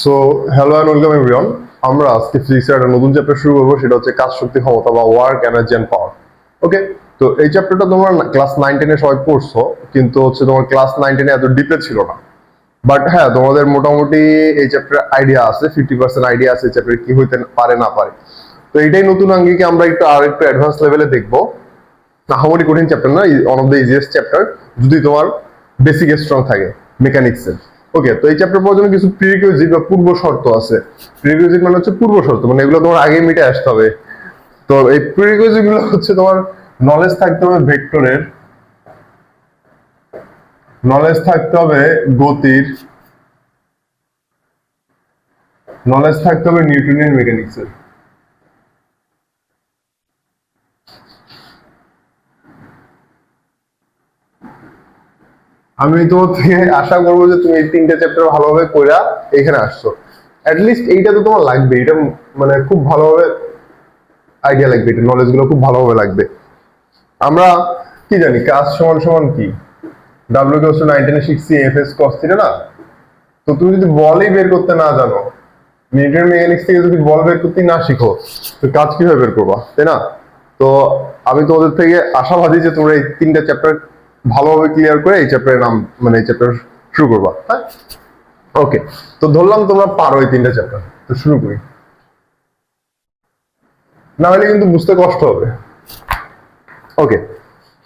So hello and welcome everyone. আমরা আজকে ফিজিক্সের একটা নতুন চ্যাপ্টার শুরু করবো, সেটা হচ্ছে কাজ শক্তি ক্ষমতা বা ওয়ার্ক এনার্জি অ্যান্ড পাওয়ার। ওকে, তো এই চ্যাপ্টারটা তোমার ক্লাস 9-10-এ সবাই পড়ছো, কিন্তু হচ্ছে তোমার ক্লাস 9-10-এ এত ডিপে ছিল না। বাট হ্যাঁ, তোমাদের মোটামুটি এই চ্যাপ্টার আইডিয়া আছে, 50% আইডিয়া আছে চ্যাপ্টার কি হইতে পারে না পারে। তো এটাই নতুন আঙ্গিকে আমরা একটু অ্যাডভান্স লেভেলে দেখবো। আহামরি কঠিন চ্যাপ্টার না, one of the easiest chapter যদি তোমার বেসিক স্ট্রং থাকে মেকানিক্সের। ওকে, তো এই চ্যাপ্টার পড়ার জন্য কিছু প্রিরিকুইজিট বা পূর্ব শর্ত আছে। প্রিরিকুইজিট মানে হচ্ছে পূর্ব শর্ত, মানে এগুলো তোমার আগে মিটে আসতে হবে। তো এই প্রিরিকুইজিট গুলো হচ্ছে তোমার নলেজ থাকতে হবে ভেক্টরের, নলেজ থাকতে হবে গতির, নলেজ থাকতে হবে নিউটনিয়ান মেকানিক্সের। আমি তোমার থেকে আশা করবো যে তুমি এই তিনটা চ্যাপ্টার ভালোভাবে কইরা এখানে আসছো। অ্যাটলিস্ট এইটা তো তোমার লাগবে, এটা মানে খুব ভালোভাবে আইডিয়া লাগবে, এটা নলেজ গুলো খুব ভালোভাবে লাগবে। আমরা কি জানি কাজ সমান সমান কি, ডাব্লিউ ইকুয়ালস টু 19 এ শিখছি এফএস কস থিটা না। তো তুমি যদি বলই বের করতে না জানো, নিউটন মেকানিক্স থেকে যদি বল বের করতে না শিখো, তো কাজ কিভাবে বের করবা, তাই না? তো আমি তোমাদের থেকে আশাবাদী যে তোমরা এই তিনটা চ্যাপ্টার ভালোভাবে ক্লিয়ার করে এই চ্যাপ্টারের নাম মানে এই চ্যাপ্টার শুরু করবা। হ্যাঁ, ওকে, তো ধরলাম তোমরা পারো এই তিনটা চ্যাপ্টার, তো শুরু করি। না হলে কিন্তু বুঝতে কষ্ট হবে। ওকে,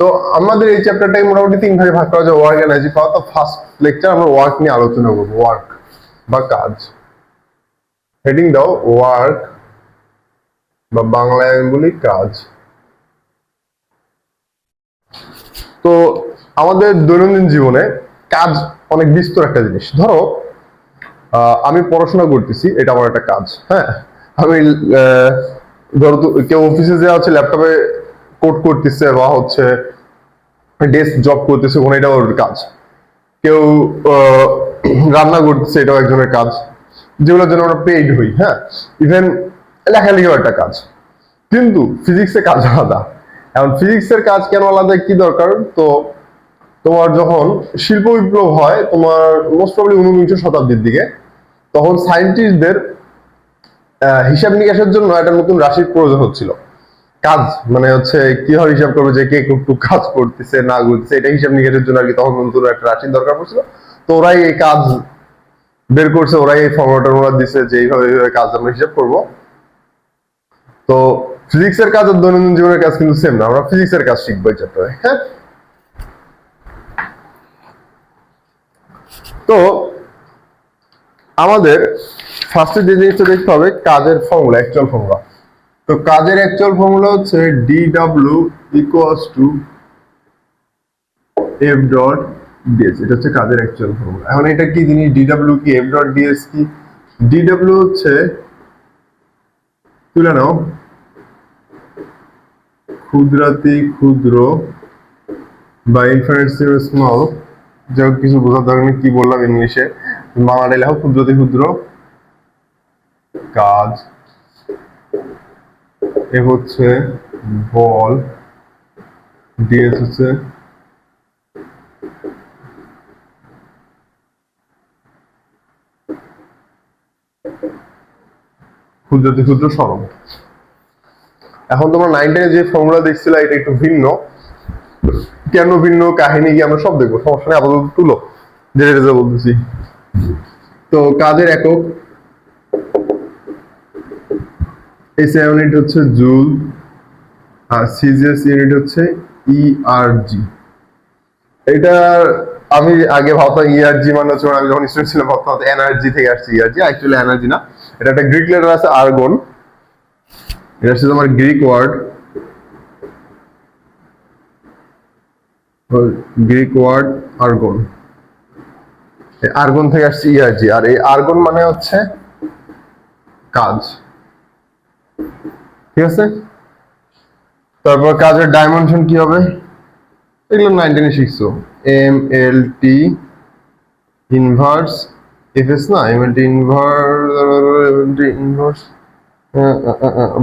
তো আমাদের এই চ্যাপ্টারটাই মোটামুটি তিন ভাগে ভাগ করা যায়, ওয়ার্ক এনার্জি পাওয়া। তো ফার্স্ট লেকচার আমরা ওয়ার্ক নিয়ে আলোচনা করবো, ওয়ার্ক বা কাজ। হেডিং দাও ওয়ার্ক, বা বাংলায় আমি বলি কাজ। তো আমাদের দৈনন্দিন জীবনে কাজ অনেক বিস্তর একটা জিনিস। ধরো আমি পড়াশোনা করতেছি, এটা আমার একটা কাজ। হ্যাঁ, আমি ধরো কেউ অফিসে যে আছে ল্যাপটপে কোড করতেছে বা হচ্ছে ডেস্ক জব করতেছে, ওখানে এটা ওর কাজ। কেউ রান্না করতেছে, এটাও একজনের কাজ, যেগুলোর জন্য আমরা পেইড হই। হ্যাঁ, ইভেন লেখালেখিও একটা কাজ। কিন্তু ফিজিক্সের কাজ আলাদা। এখন ফিজিক্সের কাজ কেন আলাদা, কি দরকার? তো তোমার যখন শিল্প বিপ্লব হয় তোমার মোস্ট প্রবলি 19 শতাব্দীর দিকে, তখন সায়েন্টিস্টদের হিসাব নিকাশের জন্য একটা নতুন রাশির প্রয়োজন হচ্ছিল। কাজ মানে হচ্ছে কিভাবে হিসাব করবে যে কে কতটুকু কাজ করতেছে না করতেছে, এটা হিসাব নিকাশের জন্য আর কি তখন নতুন একটা রাশির দরকার পড়ছিল। তো ওরাই এই কাজ বের করছে, ওরাই এই ফর্মুলাটা দিচ্ছে যে এইভাবে কাজ আমরা হিসাব করব। তো ফিজিক্সের কাজ আর দৈনন্দিন জীবনের কাজ কিন্তু সেম না, আমরা ফিজিক্সের কাজ শিখবো এই চ্যাপ্টারে। হ্যাঁ, তো আমাদের ফার্স্টে যে জিনিসটা দেখতে হবে কাজের ফর্মুলা, অ্যাকচুয়াল ফর্মুলা। তো কাজের অ্যাকচুয়াল ফর্মুলা হচ্ছে DW equals to F dot ds। এটা হচ্ছে কাজের অ্যাকচুয়াল ফর্মুলা। এখন এটা কি জিনিস, DW কি, F ডট ds কি? DW হচ্ছে, তুলে নাও, ক্ষুদ্রাতি ক্ষুদ্র বা ইনফিনিটেসিমাল স্মল, যা কিছু বোঝার দরকার নেই কি বললাম ইংলিশে, বাংলাটা লেখো ক্ষুদ্রাতি ক্ষুদ্র কাজ। এ হচ্ছে বল, ds হচ্ছে ক্ষুদ্রাতি ক্ষুদ্র সরণ। এখন তোমরা 9-10 যে ফর্মুলা দেখছিলে এটা একটু ভিন্ন। কেন ভিন্ন, কাহিনী কি আমরা সব দেখবো, সমস্যা নেই, আপাতত তুলো যেটা বলতেছি। তো কাজের একক, এসআই ইউনিট হচ্ছে জুল, আর সিজিএস ইউনিট হচ্ছে ইআরজি। এটা আমি আগে ভাবতাম ইআরজি মানে হচ্ছে, আমি যখন স্টুডেন্ট ছিলাম ভাবতাম এনার্জি থেকে আসছে ইআরজি, অ্যাকচুয়ালি এনার্জি না, এটা একটা গ্রিক লেটার আছে আর্গন। এটা হচ্ছে তোমার গ্রিক ওয়ার্ড, আর্গন। আর্গন থেকে আসছে ইআরজি, আর এই আর্গন মানে হচ্ছে কাজ। ঠিক আছে, তারপর কাজের ডাইমেনশন কি হবে, এগুলো 9-10 শিখছো। এম এল টি ইনভার্স এফএস না, এম এল টি ইনভার্স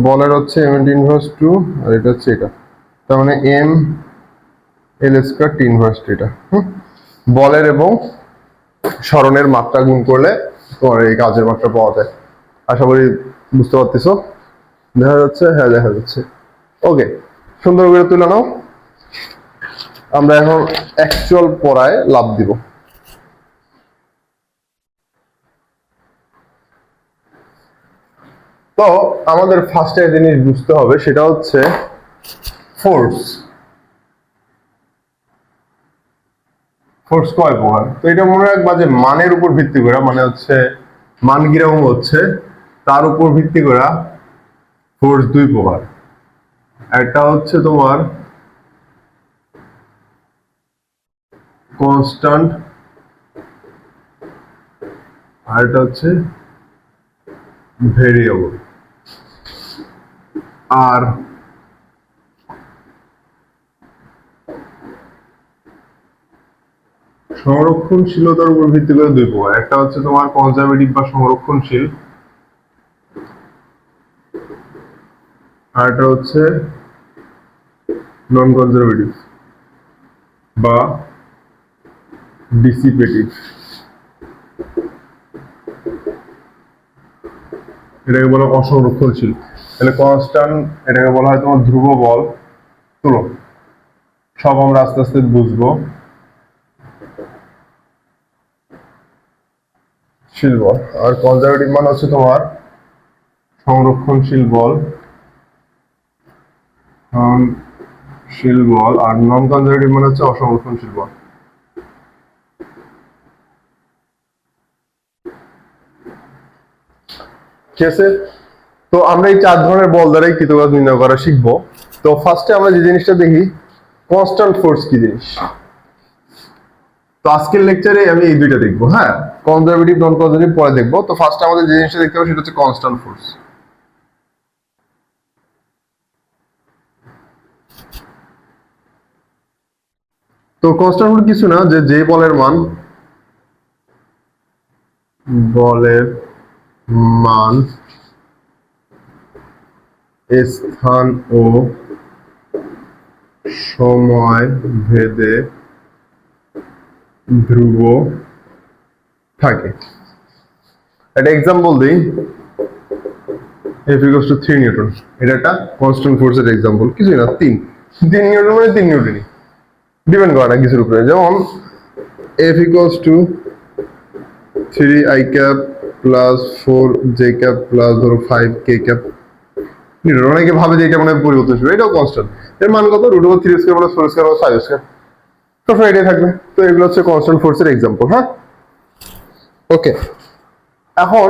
বলের হচ্ছে এম এল টি ইনভার্স 2, আর এটা হচ্ছে এটা, তার মানে M L square T inverse এটা। বলের এবং সরণের মাত্রা গুণ করলে তোমার এই কাজের মাত্রা পাওয়া যায়। আশা করি বুঝতে পারতেছো। দেখা যাচ্ছে, হ্যাঁ দেখা যাচ্ছে। ওকে, সুন্দর করে তুলে নাও। আমরা এখন অ্যাকচুয়াল পড়ায় লাভ দিব। তো আমাদের ফার্স্টে জিনিস বুঝতে হবে, সেটা হচ্ছে ফোর্স। ফোর্স কয় প্রকার? তো এটা মনে রাখবা যে মানের উপর ভিত্তি করে, মানে হচ্ছে মান কিরকম হচ্ছে তার উপর ভিত্তি করে ফোর্স দুই প্রকার। একটা হচ্ছে তোমার কনস্ট্যান্ট, আর এটা হচ্ছে ভেরিয়েবল। আর সংরক্ষণশীলতার উপর ভিত্তি করে দুই প্রকার। একটা হচ্ছে তোমার কনজারভেটিভ বা সংরক্ষণশীল, আর একটা হচ্ছে নন কনজারভেটিভ বা ডিসিপেটিভ। এটাকে বলা অসংরক্ষণশীল। তাহলে কনস্ট্যান্ট এটাকে বলা হয় তোমার ধ্রুব বল। তুলো, সব আমরা আস্তে আস্তে বুঝবো। শীল বল। আর কনজারভেটিভ মানে হচ্ছে তোমার সংরক্ষণশীল বল, শীল বল। আর নন কনজারভেটিভ মানে হচ্ছে অসংরক্ষণশীল বল। ঠিক আছে, তো আমরা এই চার ধরনের বল দ্বারাই কৃতকাজ নির্ণয় করা শিখবো। তো ফার্স্টে আমরা যে জিনিসটা দেখি, কনস্ট্যান্ট ফোর্স কি জিনিস। তো আজকের লেকচারে আমি এই দুইটা দেখবো। হ্যাঁ, কনজারভেটিভ নন কনজারভেটিভ পরে দেখবো। তো ফার্স্টে আমাদের যে জিনিসটা দেখতে হবে সেটা হচ্ছে কনস্ট্যান্ট ফোর্স। তো কনস্ট্যান্ট ফোর্স কিছু না, যে বলের মান স্থান ও সময় ভেদে ধ্রুব থাকে। একটা এক্সাম্পল দিই, F equals to 3 নিউটন। এটা একটা কনস্ট্যান্ট ফোর্সের এক্সাম্পল। কিছুই না, 3 নিউটন মানে 3 নিউটনই, ডিপেন্ড করে না কিছুর উপরে। যেমন F equals to 3 i cap plus 4 j cap plus ধরো 5 k cap নিউটন। অনেকে ভাবে যে এটা মানে পরিবর্তনশীল, এটাও কনস্ট্যান্ট। এর মান কত? √3 square plus 4 square plus 5 square. তো এটাই থাকবে। তো এগুলো হচ্ছে কনস্ট্যান্ট ফোর্সের এক্সাম্পল। হ্যাঁ, ওকে। এখন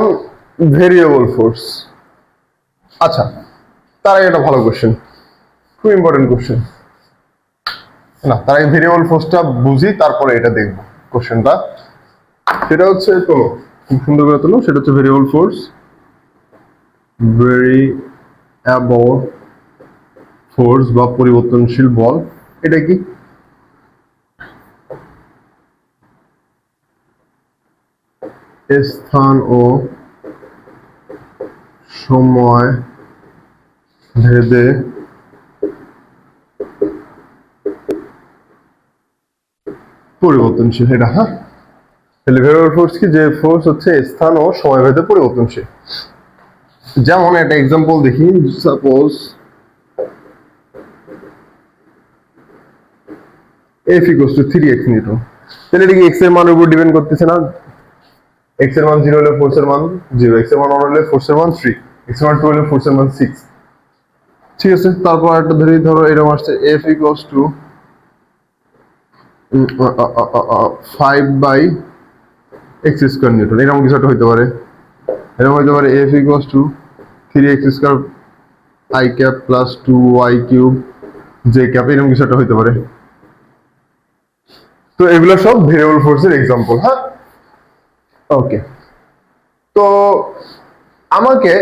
ভেরিয়েবল ফোর্স। আচ্ছা, তার আগে একটা ভালো কোশ্চেন, খুব ইম্পর্টেন্ট কোশ্চেন। না, তার আগে ভেরিয়েবল ফোর্সটা বুঝি, তারপরে এটা দেখবো কোশ্চেনটা। সেটা হচ্ছে, তো খুব সুন্দর করে তোলো, সেটা হচ্ছে ভেরিয়েবল ফোর্স। ভেরিয়েবল ফোর্স বা পরিবর্তনশীল বল, এটা কি? স্থান ও সময় ভেদে পরিবর্তনশীল, এটা। হ্যাঁ, তাহলে ভেরিয়েবল ফোর্স কি? যে ফোর্স হচ্ছে স্থান ও সময় ভেদে পরিবর্তনশীল। যেমন একটা এক্সাম্পল দেখি, suppose F equals to 3x Newton. তাহলে এটা কি x এর মানের উপর ডিপেন্ড করতেছে না? x এর মান 0 হলে ফোর্সের মান 0, x এর মান 1 হলে ফোর্সের মান 3, x এর মান 2 হলে ফোর্সের মান 6। ঠিক আছে, তারপর একটা ধরো এরকম আসছে F equals to 5/x square Newton. এরকম কিছু একটা হইতে পারে। এরকম হইতে পারে F equals to 3x square i cap plus 2y cube j cap, এরকম কিছু একটা হইতে পারে। তো এগুলো সব ভেরিয়েবল ফোর্সের এক্সাম্পল। হ্যাঁ, ওকে। তো আমাকে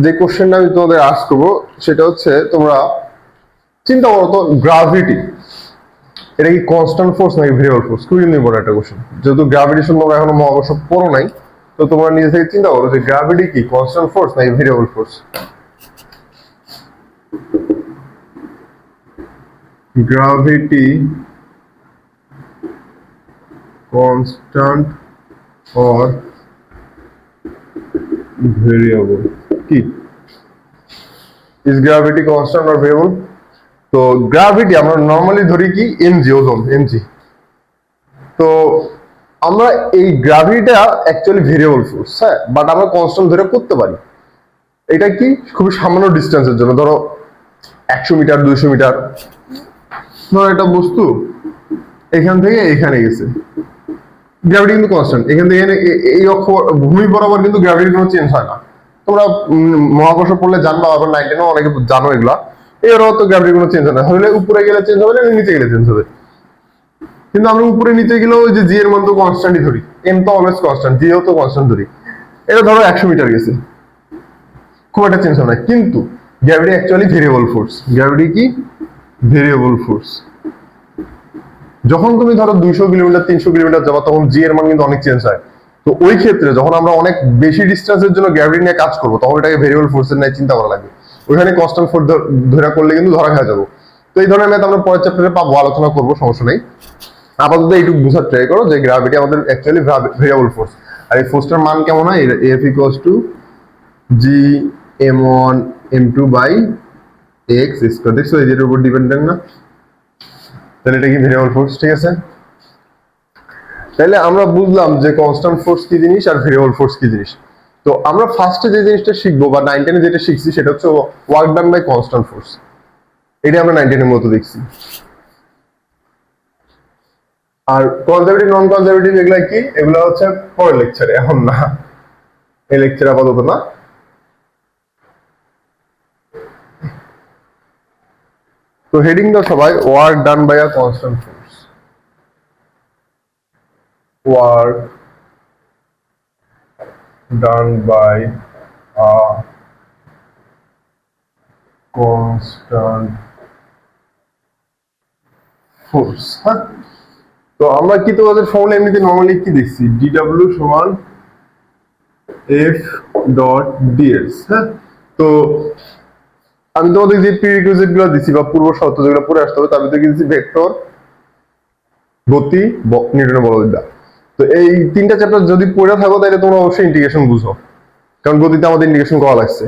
যে কোশ্চেনটা আমি তোমাদের আস্ক করবো সেটা হচ্ছে, তোমরা চিন্তা করো তো, গ্রাভিটি এটা কি কনস্ট্যান্ট ফোর্স নাকি ভেরিয়েবল ফোর্স? খুবই ইম্পর্টেন্ট একটা কোশ্চেন। যেহেতু গ্রাভিটেশন তোমরা এখনো মহাকর্ষ পড়ো নাই, তো তোমরা নিজে থেকে চিন্তা করো যে গ্রাভিটি কি কনস্ট্যান্ট ফোর্স নাকি variable force? Gravity constant or variable কি is gravity constant or variable? তো গ্র্যাভিটি আমরা নর্মালি ধরি কি এমজি, ওজন এমজি। তো আমরা এই গ্র্যাভিটিটা অ্যাকচুয়ালি ভেরিয়েবল ফোর্স, হ্যাঁ, বাট আমরা কনস্ট্যান্ট ধরে করতে পারি। এটা কি খুবই সামান্য ডিস্টেন্সের জন্য, ধরো 100 মিটার 200 মিটার, ধরো একটা বস্তু এখান থেকে এখানে গেছে, গ্র্যাভিটি কিন্তু কনস্ট্যান্ট। এখান থেকে এই অক্ষ ভূমি বরাবর কিন্তু গ্র্যাভিটি কোনো চেঞ্জ হয় না। তোমরা মহাকর্ষ পড়লে জানবা, আবার 19 অনেকে জানো এগুলা। এরও তো গ্র্যাভিটি কোনো চেঞ্জ হয় না, হলে উপরে গেলে চেঞ্জ হবে না, নিচে গেলে চেঞ্জ হবে। কিন্তু আমরা উপরে নিচে গেলেও ওই যে জি এর মান তো কনস্ট্যান্টই ধরি, এম তো অলওয়েজ কনস্ট্যান্ট, জি ও তো কনস্ট্যান্ট ধরি। এটা ধরো 100 মিটার গেছে, খুব একটা চেঞ্জ হবে না। কিন্তু gravity actually variable force. Gravity কি ভেরিয়েবল ফোর্স। যখন তুমি ধরো 200 কিলোমিটার 300 কিলোমিটার যাবা, তখন জি এর মান কিন্তু অনেক চেঞ্জ হয়। তো ওই ক্ষেত্রে যখন আমরা অনেক বেশি ডিস্টেন্সের জন্য গ্র্যাভিটি নিয়ে কাজ করবো, তখন এটাকে ভেরিয়েবল ফোর্সের নিয়ে চিন্তা করা লাগবে। ওইখানে কনস্ট্যান্ট ফোর্স ধরে করলে কিন্তু ধরা খেয়ে যাবো। তো এই ধরনের ম্যাথ আমরা পরের চ্যাপ্টারে পাবো, আলোচনা করবো, সমস্যা নেই। আপাতত এইটুকু বোঝার ট্রাই করো যে গ্র্যাভিটি আমাদের অ্যাকচুয়ালি ভেরিয়েবল ফোর্স। আর এই ফোর্সটার মান কেমন হয়? F equals to G m1 m2 by X square. দেখছো এই যেটার উপর ডিপেন্ডেন্ট না, তাহলে এটা কি ভেরিয়েবল ফোর্স। ঠিক আছে, তাহলে আমরা বুঝলাম যে কনস্ট্যান্ট ফোর্স কি জিনিস আর ভেরিয়েবল ফোর্স কি জিনিস। তো আমরা ফার্স্টে যে জিনিসটা শিখবো বা 9-10 যেটা শিখছি, সেটা হচ্ছে work done by constant force. এটা আমরা 9-10 এর মতো দেখছি। আর কনজারভেটিভ নন কনজারভেটিভ এগুলা কি, এগুলা হচ্ছে পরের লেকচারে, এখন না, এই লেকচারে আপাতত না। তো হেডিং দাও সবাই, work done by a constant force. Work done by a constant force. হ্যাঁ, তো আমরা কি তোমাদের ফর্মুলা এমনিতে নরমালি কি দেখছি, ডিডব্লিউ সমান এফ ডট ডিএস। হ্যাঁ, তো আমি তোমাদের যে প্রিরিকুইজিট গুলো দিছি বা পূর্ব শর্ত যেগুলো পড়ে আসতে হবে, তার ভিতরে কি দিচ্ছি, ভেক্টর, গতি, নিউটনের বলবিদ্যা। তো এই তিনটা চ্যাপ্টার যদি পড়ে থাকো, তাহলে তোমরা অবশ্যই ইন্টিগ্রেশন বুঝো, কারণ গতিতে আমাদের ইন্টিগ্রেশন করা লাগছে।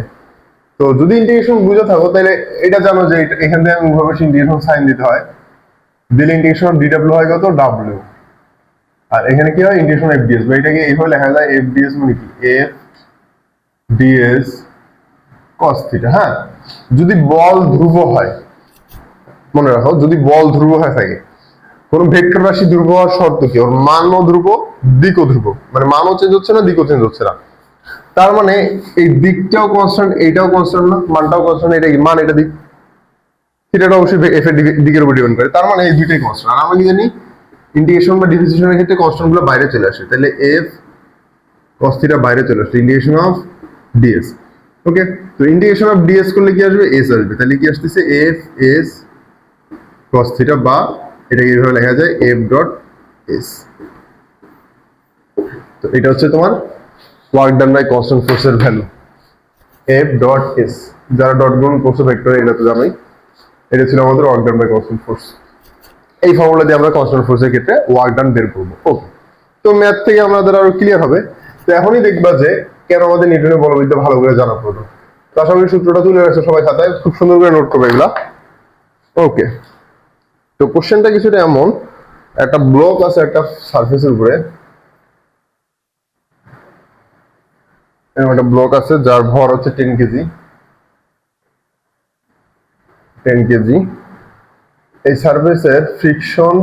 তো যদি ইন্টিগ্রেশন বুঝে থাকো, তাহলে এটা জানো যে এখান থেকে উভয় ইন্টিগ্রেশন সাইন দিতে হয়, দিলে ইন্টিগ্রেশন ডিডব্লিউ হয় কত, ডাব্লিউ। আর এখানে কি হয়, ইন্টিগ্রেশন এফ ডিএস, বা এটাকে এইভাবে লেখা যায়, এফ ডিএস মানে কি, এফ ডিএস কস থিটা। হ্যাঁ, যদি বল ধ্রুব হয়, মনে রাখো, যদি বল ধ্রুব হয়ে থাকে, কোন ভেক্টর রাশি ধ্রুব হওয়ার শর্ত কি, ওর মানও ধ্রুব, দিকও ধ্রুব, মানে মানও চেঞ্জ হচ্ছে না, দিকও চেঞ্জ হচ্ছে না। তার মানে এই দিকটাও কনস্ট্যান্ট, এইটাও কনস্ট্যান্ট না, মানটাও কনস্ট্যান্ট, এটা কি মান, এটা দিক, থিটাটা অবশ্যই এফ এর দিকের উপর ডিপেন্ড করে। তার মানে এই দুইটাই কনস্ট্যান্ট। আর আমরা কি জানি, ইন্টিগ্রেশন বা ডিফারেন্সিয়েশনের ক্ষেত্রে কনস্ট্যান্ট গুলো বাইরে চলে আসে, তাহলে এফ cos থিটা বাইরে চলে আসে, ইন্টিগ্রেশন অফ ডিএস। ওকে, তো ইন্টিগ্রেশন অফ ডিএস করলে কি আসবে, এস আসবে। তাহলে কি আসতেছে, এফ এস cos থিটা, বা এটাকে এইভাবে লেখা যায় এফ ডট এস। তো এটা হচ্ছে তোমার ওয়ার্ক ডান বাই কনস্ট্যান্ট ফোর্সের ভ্যালু, এফ ডট এস। যারা ডট গুণ করছে ভেক্টর, এটা তো জানোই। এটা ছিল আমাদের work done by constant force. এই ফর্মুলা দিয়ে আমরা কনস্ট্যান্ট ফোর্সের ক্ষেত্রে ওয়ার্ক ডান বের করবো। ওকে, তো ম্যাথ থেকে আমাদের আরো ক্লিয়ার হবে। তো এখনই দেখবা যে কেন আমাদের নিউটনের বলবিদ্যা ভালো করে জানা প্রয়োজন। তো আশা করি সূত্রটা তুলে রাখছো সবাই খাতায়, খুব সুন্দর করে নোট করবে এগুলা। ওকে, তো কোশ্চেনটা কিছুটা এমন, একটা ব্লক আছে একটা সারফেসের উপরে, একটা ব্লক আছে যার ভর হচ্ছে 10 কেজি। 10 কেজি। এই সারফেসের friction,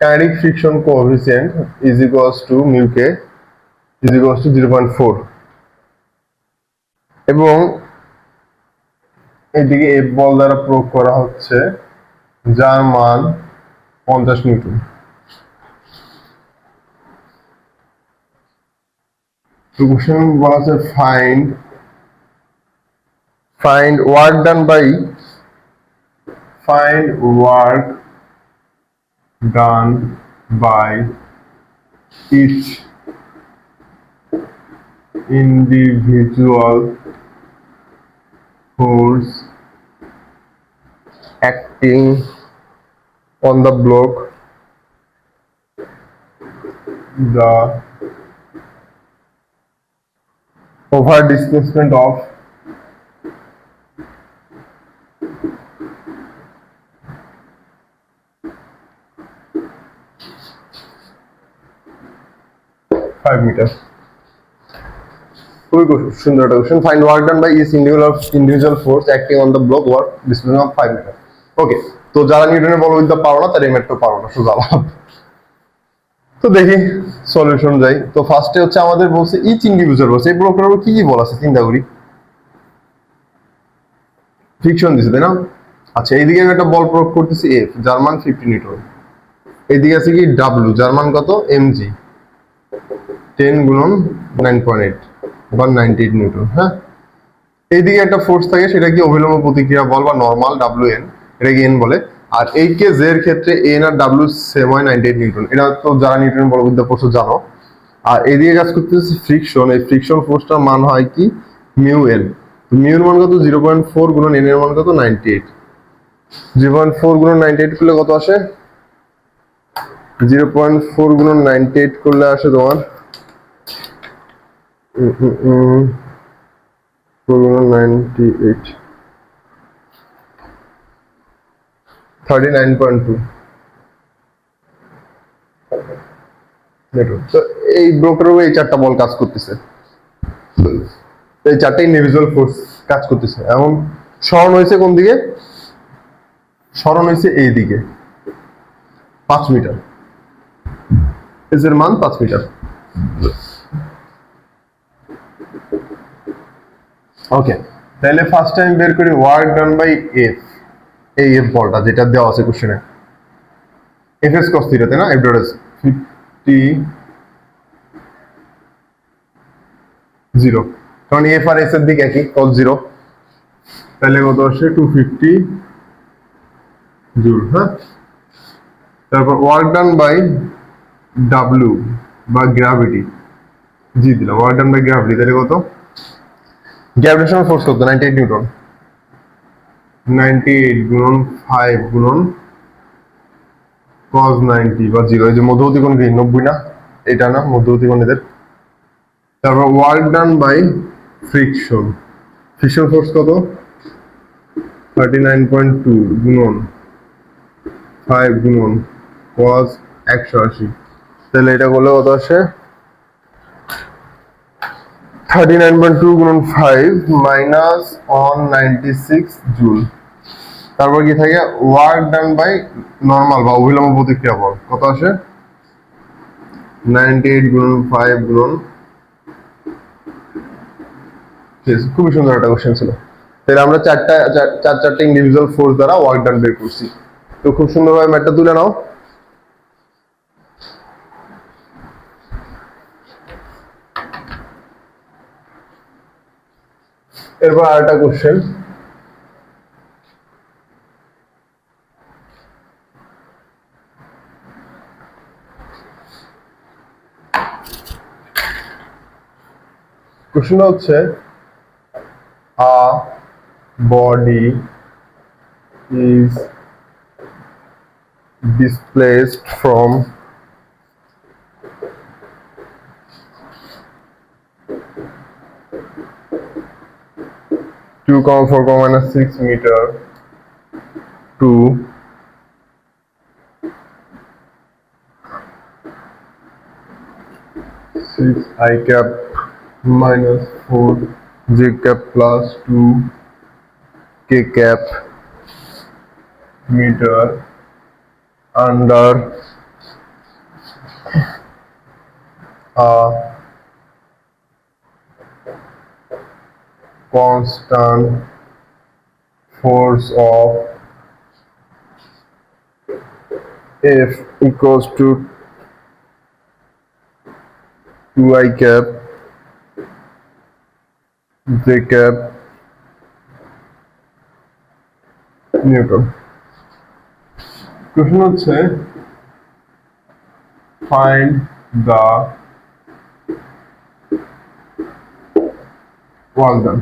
kinetic friction coefficient is equals two mu K is equals two 0.4, এবং এদিকে এফ বল দ্বারা প্রয়োগ করা হচ্ছে, যার মান 50 নিউটন। তো কোশ্চেন বলা আছে find work done by each individual force acting on the block, the over displacement of five metre. খুবই সুন্দর একটা question. Find work done by each individual force acting on the block work displacement of 5 metre. Okay, তো যারা নিউটনের বলবিদ্যা পারো না তারা এই ম্যাথটা পারো না, সোজা লাভ। তো দেখি সলিউশন যাই। তো ফার্স্টে হচ্ছে আমাদের বলছে ইচ ইন্ডিভিজুয়াল বলছে, এই ব্লকের উপর কি কি বলা আছে চিন্তা করি। ফ্রিকশন দিছে তাই না? আচ্ছা, এইদিকে আমি একটা বল প্রয়োগ করতেছি এফ, যার মান 50 নিউটন। এইদিকে আছে কি ডাব্লিউ, যার মান কত এমজি, 10 গুণন 9.8 বা 98 নিউটন। হ্যাঁ, এইদিকে একটা ফোর্স থাকে, সেটা কি অভিলম্ব প্রতিক্রিয়া বল বা নরমাল ডাব্লিউ এন, এটাকে এন বলে। আর এই কে জের ক্ষেত্রে এন আর ডাব্লিউ সেম হয় 98 নিউটন। এটা তো যারা নিউটনের বলবিদ্যা পড়ছো জানো। আর এইদিকে কাজ করতেছে ফ্রিকশন, এই ফ্রিকশন ফোর্সটার মান হয় কি মিউ এন। মিউ এর মান কত 0.4 গুণন এন এর মান কত 98। 0.4 গুণন 98 করলে কত আসে? 0.4 গুণন 98 করলে আসে তোমার 98 39.2 তো এই ব্লকের উপর এই চারটা বল কাজ করতেছে, এই চারটা ইন্ডিভিজুয়াল ফোর্স কাজ করতেছে। এখন স্মরণ হয়েছে কোন দিকে? স্মরণ হয়েছে এই দিকে 5 মিটার, এর মান 5 মিটার। ওকে, তাহলে ফার্স্ট টাইম বের করি ওয়ার্ক ডান বাই এফ। এই এফ বলটা যেটা দেওয়া আছে কোশ্চেনে, এফ এস কস থিটা তাই না? এফ ডট এস 50 0, কারণ এফ আর এস এর দিক একই, cos 0। তাহলে কত আসে 250 জুল। হ্যাঁ, তারপর ওয়ার্ক ডান বাই ডাব্লিউ বা গ্র্যাভিটি, জি দিলাম ওয়ার্ক ডান বাই গ্র্যাভিটি, তাহলে কত? গ্র্যাভিটেশনাল ফোর্স কত? 98 নিউটন। 98 গুণন 5 গুণন cos 90 বা 0, এই যে মধ্যবর্তী কোণ কি 90 না? এটা না মধ্যবর্তী কোণ এদের। তারপর work done by friction, friction force কত? 39.2 গুণন 5 গুণন cos 180, তাহলে এটা করলে কত আসে? 39.2 গুণন 5 মাইনাস 196 জুল। তারপর কি থাকে? ওয়ার্ক ডান বাই নরমাল বা অভিলম্ব প্রতিক্রিয়া বল, কত আসে? 98 গুণন 5 গুণন, খুবই সুন্দর একটা কোশ্চেন ছিল। তাহলে আমরা চারটা ইন্ডিভিজুয়াল ফোর্স দ্বারা ওয়ার্ক ডান বের করছি। তো খুব সুন্দরভাবে ম্যাথটা তুলে নাও। এরপর আরেকটা কোশ্চেন, কোশ্চেনটা হচ্ছে a body is displaced from two comma 4 comma minus 6 meter to 6 I cap minus 4 j cap plus 2 k cap meter under a constant force of F equals to 2I cap j cap Newton. প্রশ্ন হচ্ছে find the work done.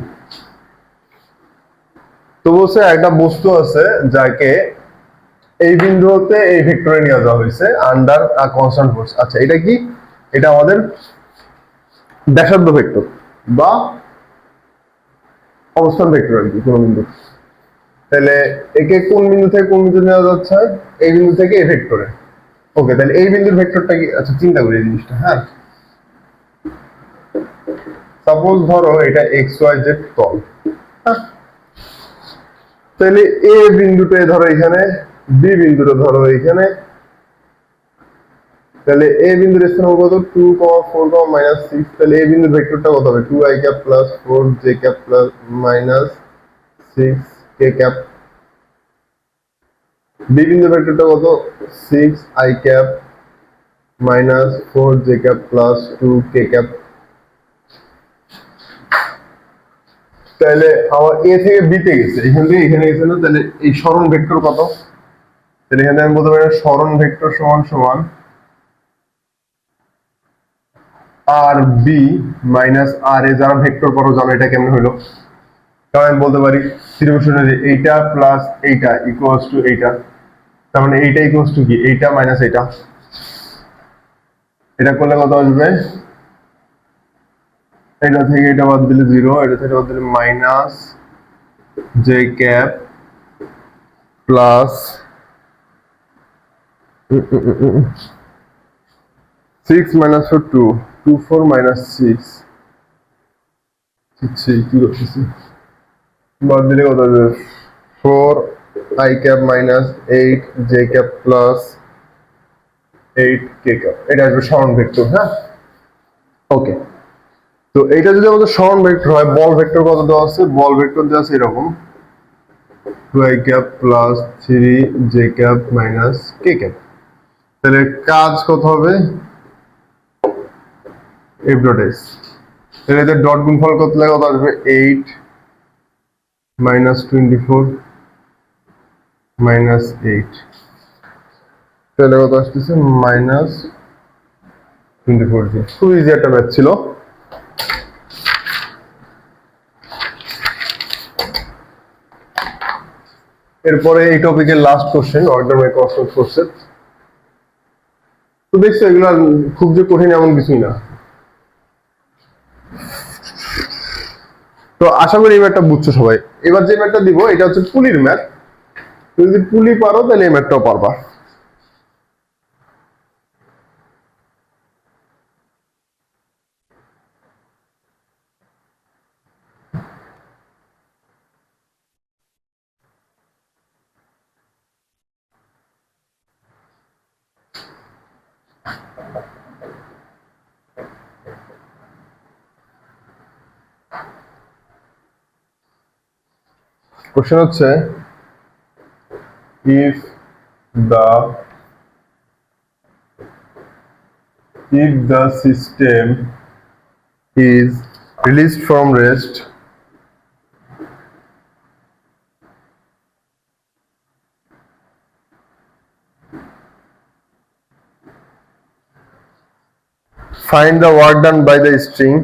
তো বলছে একটা বস্তু আছে যাকে এই বিন্দু হতে এই ভেক্টরে নিয়ে যাওয়া হয়েছে আন্ডার আ কনস্ট্যান্ট ফোর্স। আচ্ছা, এটা কি? এটা আমাদের ব্যাসার্ধ ভেক্টর বা অবস্থান ভেক্টর আর কি, কোন বিন্দু। তাহলে একে কোন বিন্দু থেকে কোন বিন্দু নেওয়া যাচ্ছে? এই বিন্দু থেকে এই ভেক্টরে। ওকে, তাহলে এই বিন্দুর ভেক্টরটা কি? আচ্ছা, চিন্তা করি এই জিনিসটা। হ্যাঁ, সাপোজ ধরো এটা এক্স ওয়াই জেড তল। হ্যাঁ, তাহলে এ বিন্দুটা ধরো এখানে, বি বিন্দুটা ধরো এখানে। তাহলে এ বিন্দুর স্থান কত? 2,4,-6। তাহলে এ বিন্দুর ভেক্টরটা কত হবে? 2i cap plus 4j cap plus minus 6k cap. B বিন্দুর ভেক্টরটা কত? 6i cap minus 4j cap plus 2k cap. তাহলে আমার এ থেকে বি তে গেছে, এখান থেকে এখানে গেছে না? তাহলে এই সরণ ভেক্টর কত? তাহলে এখানে আমি বলতে পারি সরণ ভেক্টর সমান সমান আর বি মাইনাস আর এ। যারা ভেক্টর করো জানো এটা কেমন হলো। কারণ আমি বলতে পারি ত্রিভুজের যে এইটা প্লাস এইটা ইকুয়ালস টু এইটা, তার মানে এইটা ইকুয়ালস টু কি? এইটা মাইনাস এইটা। এটা করলে কত আসবে? এটা থেকে এটা বাদ দিলে 0, এটা থেকে বাদ দিলে minus J cap plus 6 minus 4 2, 2 4 minus 6 কি করতেছি? বাদ দিলে কত আসবে? 4 i cap minus 8 j cap plus 8 k cap. এটা আসবে সরণ ভেক্টর। হ্যাঁ, ওকে। তো এইটা যদি আমাদের সরণ ভেক্টর হয়, বল ভেক্টর কত দেওয়া আছে? বল ভেক্টর দেওয়া আছে এরকম 2i cap plus 3j cap minus k cap. তাহলে কাজ কত হবে? f dot s। তাহলে এদের ডট গুণফল কত লাগে? কত আসবে? 8 মাইনাস 24 মাইনাস 8। তাহলে কত আসতেছে? মাইনাস 24 জি। খুব ইজি একটা ম্যাথ ছিল। এরপরে এই টপিকের last question, order constant forces. তো দেখছো এগুলো খুব যে কঠিন এমন কিছুই না। তো আশা করি এই ম্যাথটা বুঝছো সবাই। এবার যে ম্যাথটা দিব এটা হচ্ছে পুলির ম্যাথ। যদি পুলি পারো তাহলে এই ম্যাথটাও পারবা। কোশ্চেন হচ্ছে if the system is released from rest find the work done by the string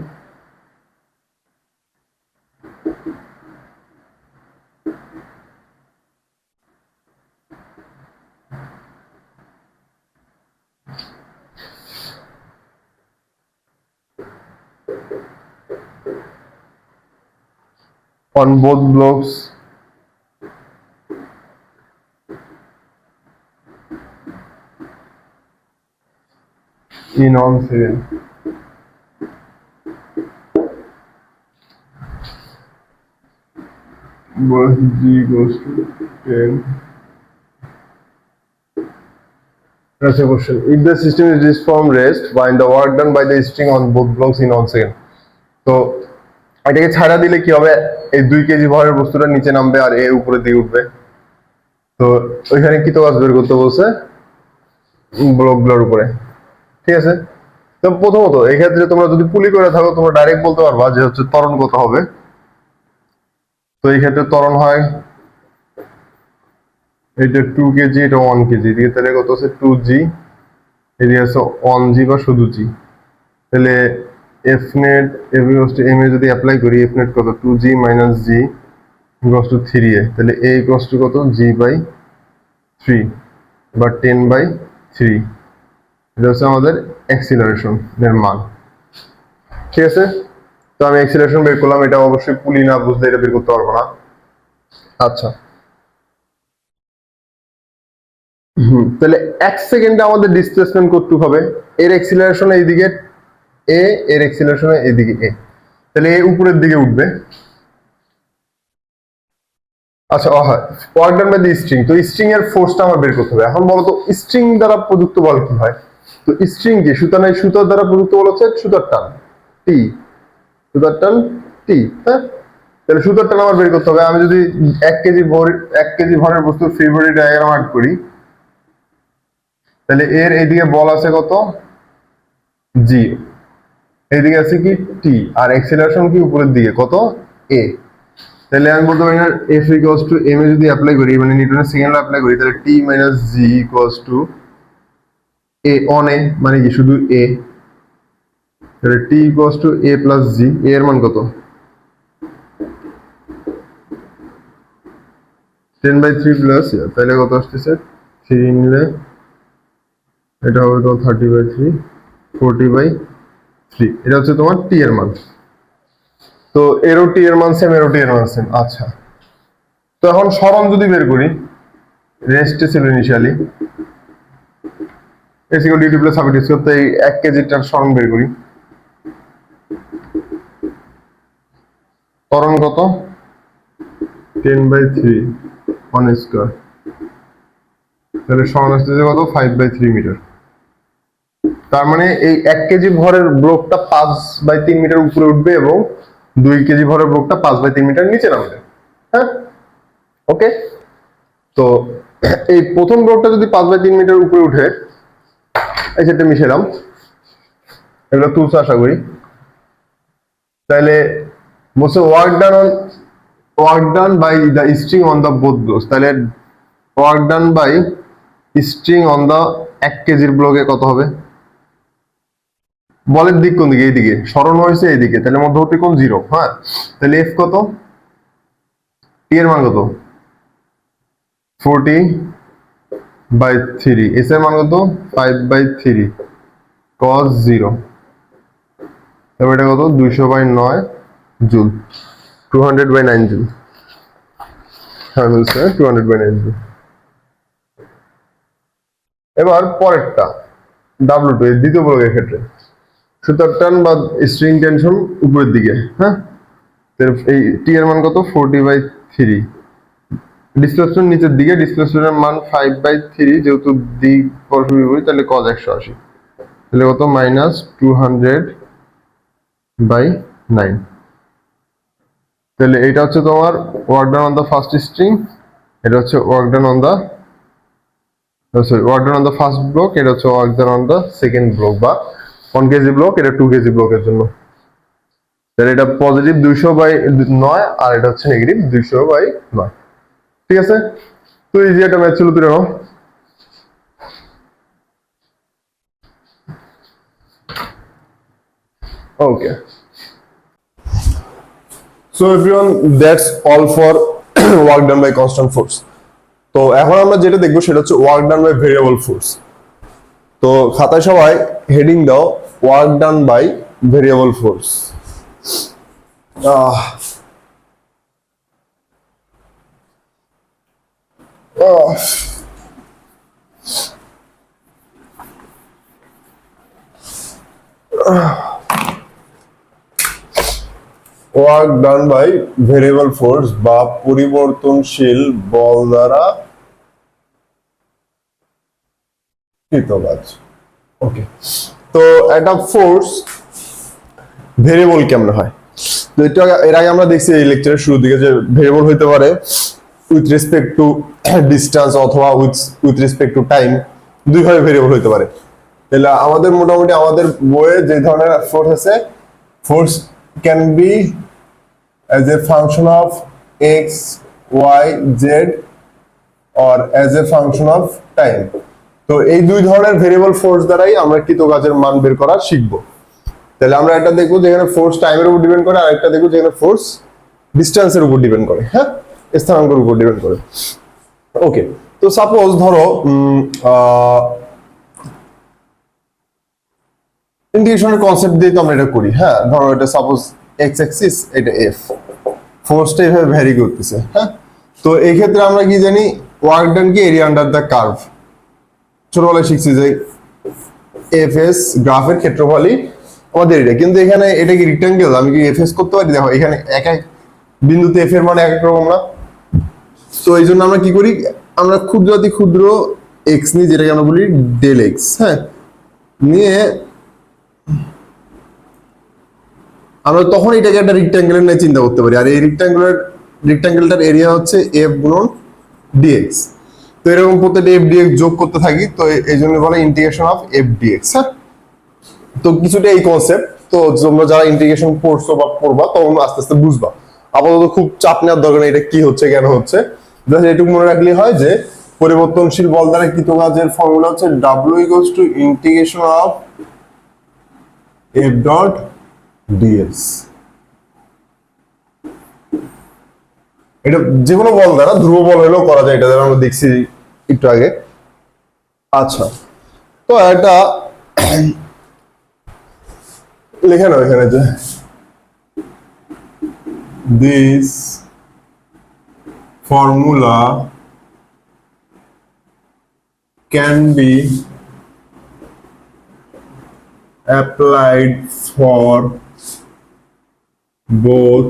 on both blocks in on second. Where g goes to 10. That's a question. If the system is released from rest, find the work done by the string on both blocks in on second. তো এটাকে ছাড়া দিলে কি হবে? এই 2 KG ভরের বস্তুটা নিচে নামবে আর এ উপরের দিকে উঠবে। তো ওইখানে কি তো কাজ বের করতে বলছে? ব্লকগুলোর উপরে। ঠিক আছে? তো প্রথমত এই ক্ষেত্রে তোমরা যদি পুলি করে থাকো তোমরা ডাইরেক্ট বলতে পারবা যে হচ্ছে ত্বরণ কত হবে। তো এই ক্ষেত্রে ত্বরণ হয় এটা 2 কেজি, এটা 1 কেজি দিয়ে, তাহলে কত আছে? 2g। এদিকে আছে 1g বা শুধু g। তাহলে f net f equals to m এ যদি অ্যাপ্লাই করি, f net কত? 2g minus g equals to 3a। তাহলে a equals to কত? g by 3 বা 10/3। এটা হচ্ছে আমাদের অ্যাক্সিলারেশন এর মান। ঠিক আছে? তো আমি অ্যাক্সিলারেশন বের করলাম, এটা অবশ্যই পুলি না বুঝলে এটা বের করতে পারবো না। আচ্ছা, তাহলে 1 সেকেন্ডে আমাদের ডিসপ্লেসমেন্ট কতটুকু হবে? এর অ্যাক্সিলারেশন এইদিকে এ, এর অ্যাক্সিলারেশন এইদিকে এ, তাহলে এ উপরের দিকে উঠবে। আচ্ছা, হয় work done by the string, তো স্ট্রিং এর ফোর্সটা আমার বের করতে হবে। এখন বলো তো স্ট্রিং দ্বারা প্রযুক্ত বল কি হয়? তো স্ট্রিং কি সুতা নাই, সুতার দ্বারা প্রযুক্ত বল হচ্ছে সুতার টান টি, সুতার টান টি। হ্যাঁ, তাহলে সুতার টান আমার বের করতে হবে। আমি যদি 1 কেজি ভরের বস্তু ফ্রি বডি ডায়াগ্রাম আর্ট করি, তাহলে এর এইদিকে বল আছে কত? জি, এইদিকে আছে কি টি, আর অ্যাক্সিলারেশন কি উপরের দিকে কত? এ। তাহলে আমি বলতে পারি না F equals two M A যদি অ্যাপ্লাই করি, মানে নিউটনের সেকেন্ড ল অ্যাপ্লাই করি, তাহলে T minus G equals to A on A, মানে কি শুধু এ। তাহলে T equals to A plus G, এর মান কত? 10/3 প্লাস, তাহলে কত আসতেছে? 3 নিলে এটা হবে তোমার 30/3, 40/3, এটা হচ্ছে তোমার টি এর মান। তো এরও টি এর মান সেম, এরও টি এর মান সেম। আচ্ছা, তো এখন সরণ যদি বের করি, রেস্টে ছিল ইনিশিয়ালি এসিকো ডিটি প্লাস হাফ ইট স্কয়ার, তো এই 1 কেজিটার সরণ বের করি। ত্বরণ কত? 10/3 অন স্কয়ার, তাহলে সরণ আসতেছে কত? 5/3 মিটার। তার মানে এই 1 কেজি ভরের ব্লকটা 5/3 মিটার উপরে উঠবে এবং 2 কেজি ভরের ব্লকটা 5/3 মিটার নিচে নামবে। হ্যাঁ, ওকে। তো এই প্রথম ব্লকটা যদি 5/3 মিটার উপরে উঠে, এই সেটা মিশালাম, এগুলো তুলছে আশা করি। তাহলে বলছে work done by the string on the both blocks, তাহলে work done by string on the 1 কেজির ব্লকে কত হবে? বলের দিক কোন দিকে? এইদিকে, সরণ হয়েছে এইদিকে, তাহলে মধ্যবর্তী কোণ 0। হ্যাঁ, তাহলে এফ কত? টি এর মান কত? 40/3, এস এর মান কত? 5/3 cos 0, তারপর এটা কত? 200/9 জুল, 200/9 জুল। হ্যাঁ বলছে 200/9 জুল। এবার পরেরটা W2, এর দ্বিতীয় ব্লকের ক্ষেত্রে সুতার টান বা স্ট্রিং টেনশন উপরের দিকে। হ্যাঁ, এই টি এর মান কত? 40/3, ডিসপ্লেসমেন্ট নিচের দিকে, ডিসপ্লেসমেন্টের মান 5/3, যেহেতু দিক পরস্পর বিপরীত, তাহলে cos 180, তাহলে কত? -200/9। তাহলে এটা হচ্ছে তোমার work done on the first string, এটা হচ্ছে work done on the work done on the first block, এটা হচ্ছে work done on the second block বা 1 কেজি ব্লক, এটা 2 কেজি ব্লকের জন্য। তাহলে এটা পজিটিভ 200/9 আর এটা হচ্ছে নেগেটিভ 200/9। ঠিক আছে, তো এই যে একটা ম্যাথ ছিল, তুলে নাও। Okay, so everyone, that's all for work done by constant force. তো এখন আমরা যেটা দেখবো সেটা হচ্ছে work done by variable force. তো খাতায় সবাই হেডিং দাও work done by variable force. Work done by variable force বা পরিবর্তনশীল বল দ্বারা কৃত কাজ। ওকে, তো একটা ফোর্স ভেরিয়েবল কেমন হয়? তো এটা এর আগে আমরা দেখছি এই লেকচারের শুরুর দিকে যে ভেরিয়েবল হইতে পারে উইথ রেসপেক্ট টু ডিসটেন্স অথবা উইথ রেসপেক্ট টু টাইম, দুইভাবে ভেরিয়েবল হইতে পারে। তাহলে আমাদের মোটামুটি আমাদের বইয়ে যে ধরনের ফোর্স আছে, force can be as a function of x, y, z or as a function of time। তো এই দুই ধরনের ভেরিয়েবল ফোর্স দ্বারাই আমরা কৃত কাজের মান বের করা শিখব। তাহলে আমরা একটা দেখবো যেখানে ফোর্স টাইমের উপর ডিপেন্ড করে, আর একটা দেখবো যেখানে ফোর্স ডিসটেন্সের উপর ডিপেন্ড করে, হ্যাঁ, স্থানাঙ্কের উপর ডিপেন্ড করে। ওকে, তো সাপোজ ধরো ইন্টিগ্রেশনের কনসেপ্ট দিয়ে তো আমরা এটা করি। হ্যাঁ, ধরো এটা সাপোজ এক্স অ্যাক্সিস, এটা এফ। ফোর্সটা এভাবে ভ্যারি করতেছে। হ্যাঁ, তো এই ক্ষেত্রে আমরা কি জানি, ওয়ার্ক ডান কি এরিয়া আন্ডার দ্য কার্ভ। ছোটবেলায় শিখছি যে এফ এস গ্রাফের ক্ষেত্রফলই আমাদের এটা, কিন্তু এখানে এটা কি রেক্ট্যাঙ্গেল, আমি কি এফ এস করতে পারি? দেখো এখানে এক এক বিন্দুতে এফ এর মানে এক এক রকম না। তো এই জন্য আমরা কি করি, আমরা ক্ষুদ্রাতি ক্ষুদ্র এক্স নিই, যেটাকে আমরা বলি ডেল এক্স। হ্যাঁ, নিয়ে আমরা তখন এটাকে একটা রেক্ট্যাঙ্গেলের নিয়ে চিন্তা করতে পারি। আর এই রেক্ট্যাঙ্গেলটার এরিয়া হচ্ছে এফ গুণন ডিএক্স। তো এরকম প্রত্যেকটা এফ ডিএক্স যোগ করতে থাকি, তো এই জন্য বলে ইন্টিগ্রেশন অফ এফ ডিএক্স। হ্যাঁ, তো কিছুটা এই কনসেপ্ট। তো তোমরা যারা ইন্টিগ্রেশন পড়ছো বা পড়বা, তখন আস্তে আস্তে বুঝবা। আপাতত খুব চাপ নেওয়ার দরকার নেই এটা কি হচ্ছে কেন হচ্ছে, জাস্ট এটুকু মনে রাখলেই হয় যে পরিবর্তনশীল বল দ্বারা কৃত কাজের ফর্মুলা হচ্ছে W equals to integration of F dot dx. এটা যে কোনো বল দ্বারা, ধ্রুব বল হলেও করা যায়, এটা দ্বারা আমরা দেখছি একটু আগে। আচ্ছা, তো এটা লিখে নাও এখানে যে this formula can be applied for both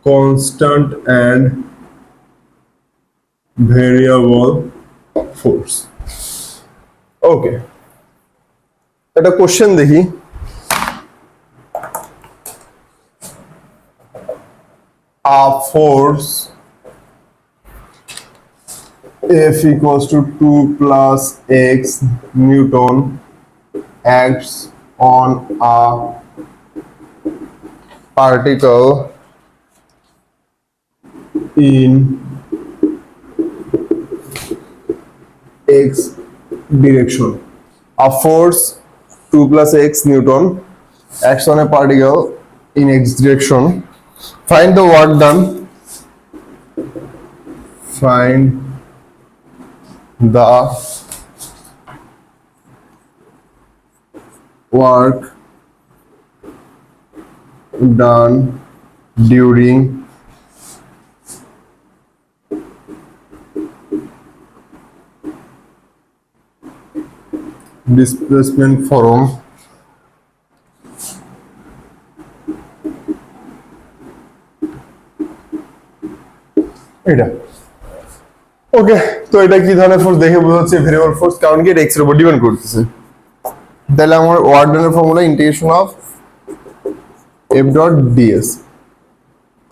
constant and variable force. Okay, একটা কোশ্চেন দেখি। A force F equals to 2 plus x Newton acts on a particle in x direction. A force 2 plus x Newton acts on a particle in x direction. Find the work done. Find the work done during displacement from এটা। ওকে, তো এটা কি ধরনের force দেখে বোঝা যাচ্ছে variable force, কারণ কি এটা এক্স এর উপর ডিপেন্ড করতেছে। তাহলে আমার ওয়ার্ক ডানের formula integration of F dot DS.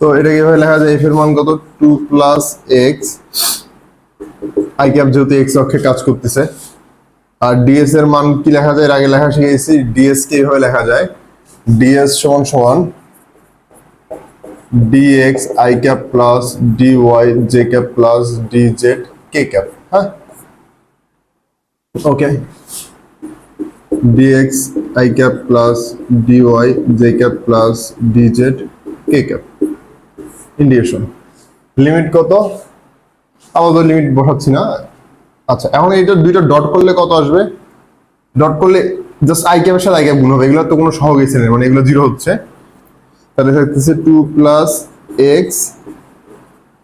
তো এটা কিভাবে লেখা যায়, এফ এর মান কত, 2 প্লাস এক্স, আই ক্যাপ যেহেতু এক্স অক্ষে কাজ করতেছে। আর ডিএস এর মান কি লেখা যায়, এর আগে লেখা শিখেছি, ডিএস কে এইভাবে লেখা যায়, ডিএস সমান সমান dx i cap plus dy j cap plus dz k cap। হ্যাঁ, ওকে, dx i cap plus dy j cap plus dz k cap। Integration limit কত, আমাদের লিমিট বসাচ্ছি না। আচ্ছা, এখন এইটা দুইটা ডট করলে কত আসবে, ডট করলে জাস্ট আই ক্যাপের সাথে আই ক্যাপ গুণ হবে, এগুলো তো কোনো সহগ এসে নেই, মানে এগুলো জিরো হচ্ছে। তাহলে থাকতেছে 2 প্লাস এক্স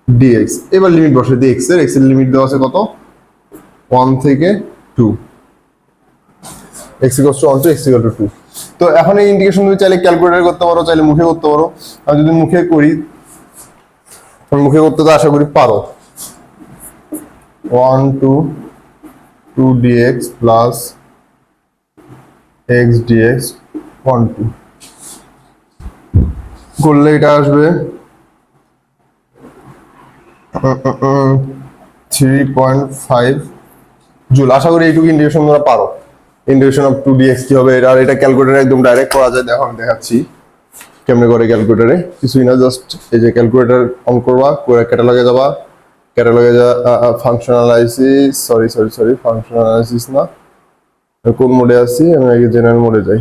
ডিএক্স। এবার লিমিট বসে দিই, এক্স এর লিমিট দেওয়া আছে কত, 1 থেকে 2, x equals to 1 to x equal to 2। তো এখন এই ইন্টিগ্রেশন তুমি চাইলে ক্যালকুলেটর করতে পারো, চাইলে মুখে করতে পারো। আমি যদি মুখে করি, মুখে করতে তো আশা করি পারো। 1 to 2 dx plus x dx 1 2 করলে এটা আসবে 3.5 জুল। আশা করি এইটুকু ইন্টিগ্রেশন তোমরা পারো। ইন্টিগ্রেশন অফ 2dx কি হবে, আর এটা ক্যালকুলেটরে একদম ডাইরেক্ট করা যায়। দেখো আমি দেখাচ্ছি কেমনে করে ক্যালকুলেটরে, কিছুই না, জাস্ট এই যে ক্যালকুলেটর অন করবা, করে ক্যাটালগে যাবা, ক্যাটালগে যা functional analysis, sorry functional analysis না, কোন মোডে আছি আমি, আগে জেনারেল মোডে যাই।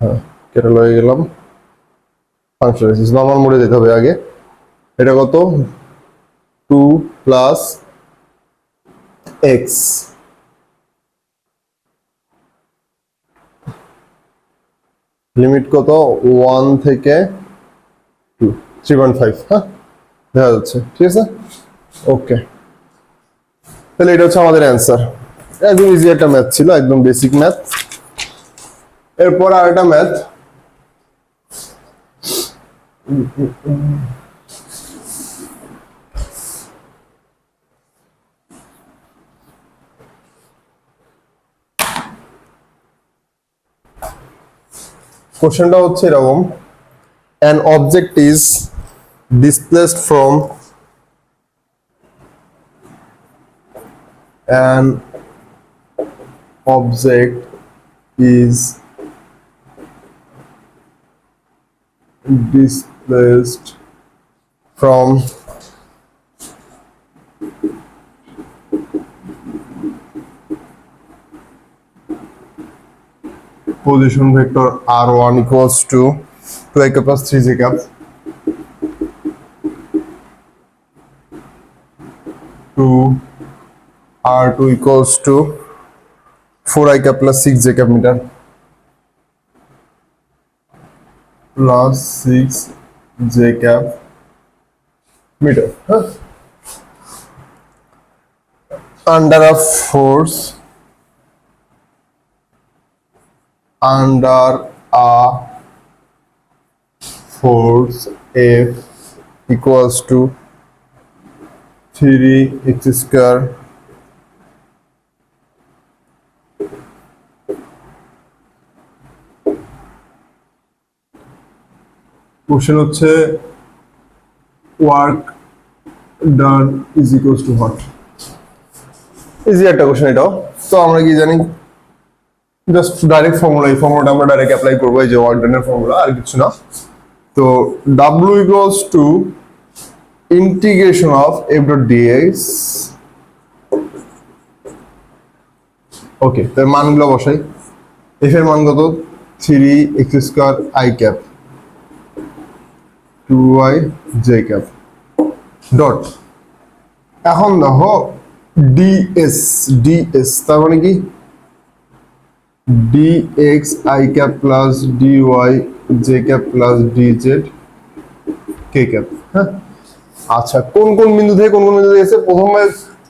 হ্যাঁ, ক্যাটালগে গেলাম, ফাংশনাল অ্যানালাইসিস নরমাল মোডে যেতে হবে আগে। এটা কত, 2 প্লাস এক্স লিমিট কত 1 থেকে 2 3.5 হ্যাঁ দেখা যাচ্ছে ঠিক আছে ওকে তাহলে এটা হচ্ছে আমাদের অ্যান্সার একদম ইজি একটা ম্যাথ ছিল একদম বেসিক ম্যাথ এরপর আরেকটা ম্যাথ কোশ্চেনটা হচ্ছে এরকম an object is displaced from an object is displaced from position vector r1 equals to 2ik plus 3j to r2 equals to 4ik plus 6j meter plus 6j meter under a force F equals to 3x square question হচ্ছে work done is equals to what easy একটা question এটাও তো আমরা কি জানি just direct formula এই ফর্মুলাটা আমরা ডাইরেক্ট অ্যাপ্লাই করবো এই যে ওয়ার্ক ডানের ফর্মুলা আর কিছু না তো w equals to integration of f dot dx ওকে তার মানগুলো বসাই f এর মান কত 3x square i cap 2y j cap dot এখন দেখো ds তার মানে কি dx i cap plus dy j cap plus dz k cap হ্যাঁ আচ্ছা কোন কোন বিন্দু থেকে কোন কোন বিন্দু এসে প্রথমে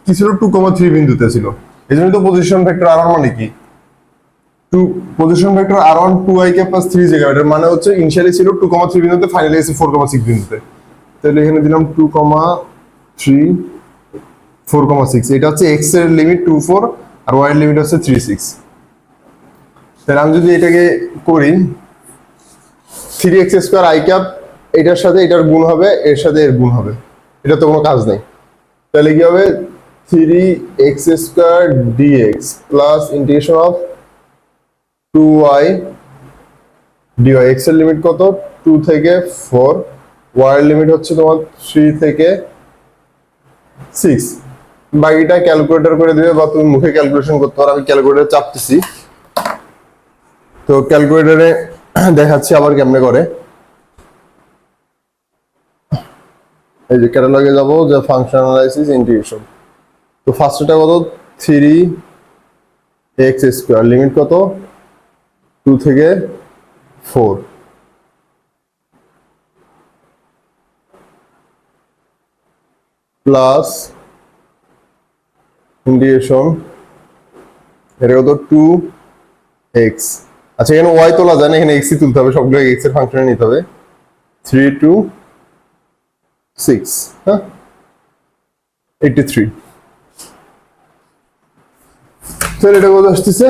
কি ছিল 2,3 বিন্দুতে ছিল এজন্য তো পজিশন ভেক্টর r1 মানে কি 2 position vector r1 2i cap plus 3j cap এর মানে হচ্ছে ইনিশিয়ালি ছিল 2,3 বিন্দুতে ফাইনালি এসে 4,6 বিন্দুতে তাহলে এখানে দিলাম 2,3 4,6 এটা হচ্ছে x এর লিমিট 24 আর y এর লিমিট হচ্ছে 36 তাহলে আমি যদি এটাকে করি 3x স্কয়ার i ক্যাপ এটার সাথে এটার গুণ হবে এর সাথে এর গুণ হবে এটা তো কোনো কাজ নাই তাহলে কি হবে 3x square dx plus integration of 2y dy x এর লিমিট কত 2 থেকে 4 y এর লিমিট হচ্ছে তোমার 3 থেকে 6 বাকিটা ক্যালকুলেটর করে দিবে বা তুমি মুখে ক্যালকুলেশন করতে পারো আমি ক্যালকুলেটর চাপতেছি তো ক্যালকুলেটরে দেখাচ্ছি আবার কেমনে করে এই যে ক্যাটালগে যাব যে ফাংশন অ্যানালাইসিস ইন্টিগ্রেশন তো ফার্স্টটা কত 3x স্কয়ার লিমিট কত 2 থেকে 4 প্লাস ইন্টিগ্রেশন এটা কত 2x আচ্ছা এখানে y তোলা যায় না এখানে x ই তুলতে হবে সবগুলো x এর ফাংশনে নিতে হবে 3 to 6 হ্যাঁ 83 তাহলে এটা কত আসতেছে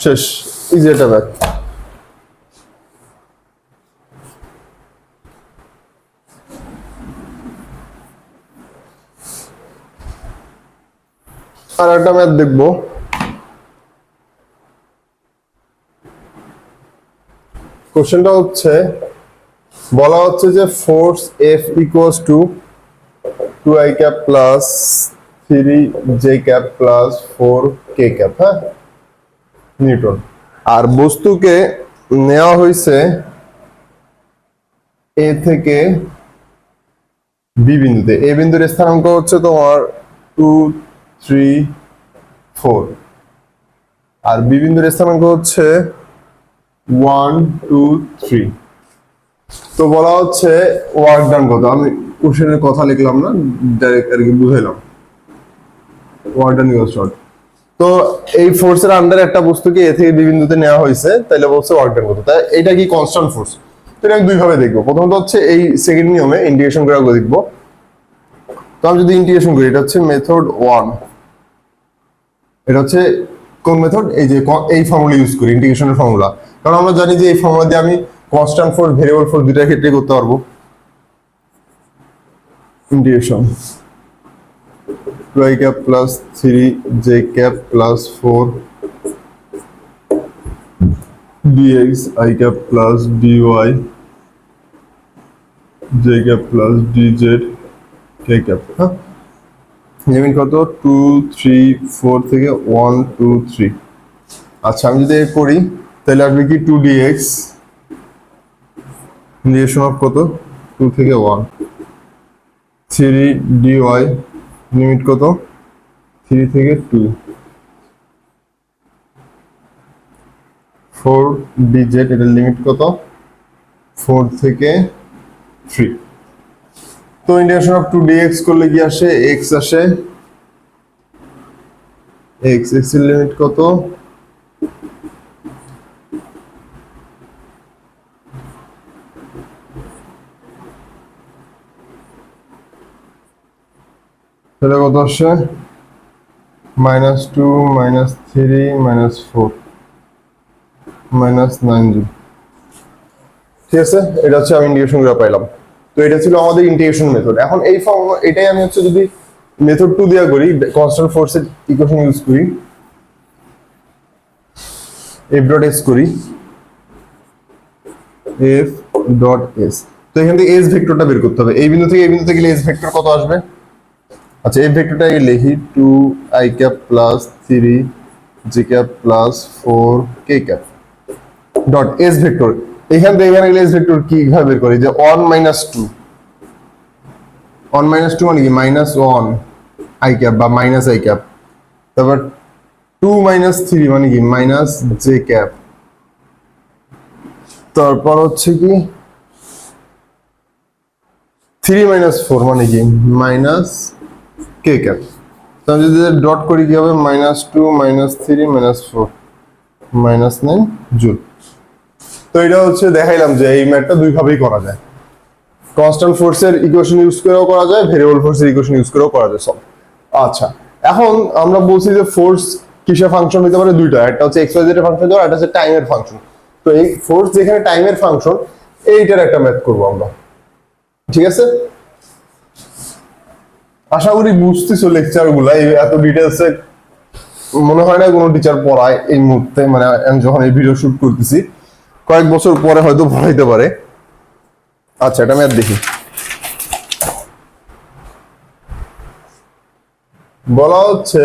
শেষ ইজি এটা ব্যাক আর একটা ম্যাথ দেখবো কোশ্চেনটা হচ্ছে বলা হচ্ছে যে force F equals to 2i cap plus 3j cap plus 4k cap হ্যাঁ নিউটন আর বস্তুকে নেওয়া হয়েছে A থেকে B বিন্দুতে A বিন্দুর স্থানাঙ্ক হচ্ছে তোমার 2 3 4 আর বি বিন্দুর স্থানাঙ্ক হচ্ছে 1 2 3। তো বলা হচ্ছে ওয়ার্ক ডান কত, আমি কোশ্চেনের কথা লিখলাম না, ডাইরেক্ট আর কি বুঝাইলাম। Work done equal short. তো এই ফোর্সের আন্ডারে একটা বস্তুকে এ থেকে বি বিন্দুতে নেওয়া হয়েছে, তাইলে বলছে ওয়ার্ক ডান কত। তাই এটা কি কনস্ট্যান্ট ফোর্স? তো এটা আমি দুই ভাবে দেখবো। প্রথমত হচ্ছে এই সেকেন্ড নিয়মে ইন্টিগ্রেশন করে দেখবো। তো আমি যদি ইন্টিগ্রেশন করি, এটা হচ্ছে মেথড 1। এটা হচ্ছে কোন মেথড? এই যে এই ফর্মুলা ইউজ করি, ইন্টিগ্রেশনের ফর্মুলা। কারণ আমরা জানি যে এই ফর্মুলা দিয়ে আমি কনস্ট্যান্ট ফোর্স, ভেরিয়েবল ফোর্স দুইটার ক্ষেত্রে করতে পারবো। Integration 2i cap plus 3j cap plus 4 dx I cap plus dy j cap plus dz k cap। হ্যাঁ, লিমিট কত? 2 3 4 থেকে 1 2 3। আচ্ছা, আমি যদি করি তাহলে আসবে কি 2 dx ইন্টিগ্রেশন অফ কত? 2 থেকে 1 3 dy লিমিট কত? 3 থেকে 2 4 dz এটার লিমিট কত? 4 থেকে 3। তো ইন্টিগ্রেশন অফ 2 dx করলে কি আসে? x আসে। x এর লিমিট কত? তাহলে কত আসে? -2 -3 -4 -9 জুল। ঠিক আছে, এটা হচ্ছে আমি ইন্টিগ্রেশন করে পাইলাম। তো এটা ছিল আমাদের ইন্টিগ্রেশন মেথড। এখন এই ফর্ম, এটাই আমি হচ্ছে যদি মেথড 2 দিয়া করি, কনস্ট্যান্ট ফোর্সের ইকুয়েশন ইউজ করি, f ডট s করি, f ডট s। তো এখান থেকে s ভেক্টরটা বের করতে হবে। এই বিন্দু থেকে এই বিন্দুতে গেলে s ভেক্টর কত আসবে? আচ্ছা, এই ভেক্টরটা লিখি 2i cap plus 3j cap plus 4k cap dot s vector. এখান থেকে এখানে গেলে s ভেক্টর কি ভাবে বের করি? যে 1 2 1 2 মানে কি? -1 i cap বা -i cap। তারপর 2 3 মানে কি? -j cap। তারপর হচ্ছে কি 3 4 মানে কি? -k cap। তো আমি যদি ডট করি কি হবে? -2 -3 -4 -9 জুল। তো এটা হচ্ছে দেখাইলাম যে এই ম্যাথটা দুই ভাবেই করা যায়। কনস্ট্যান্ট ফোর্সের ইকুয়েশন ইউজ করেও করা যায়, ভেরিয়েবল ফোর্সের ইকুয়েশন ইউজ করেও করা যায় সব। আচ্ছা, এখন আমরা বলছি যে ফোর্স কিসের ফাংশন হতে পারে? দুইটা, একটা হচ্ছে এক্স ওয়াই জেড এর ফাংশন, আর একটা হচ্ছে টাইমের ফাংশন। তো এই ফোর্স যেখানে টাইমের ফাংশন, এইটার একটা ম্যাথ করব আমরা। ঠিক আছে, আশা করি বুঝতেছো লেকচার গুলা। এত ডিটেলসে মনে হয় না কোনো টিচার পড়ায় এই মুহূর্তে, মানে আমি যখন এই ভিডিও শুট করতেছি। কয়েক বছর পরে হয়তো পড়াইতে পারে। আচ্ছা, এটা ম্যাথ দেখি। বলা হচ্ছে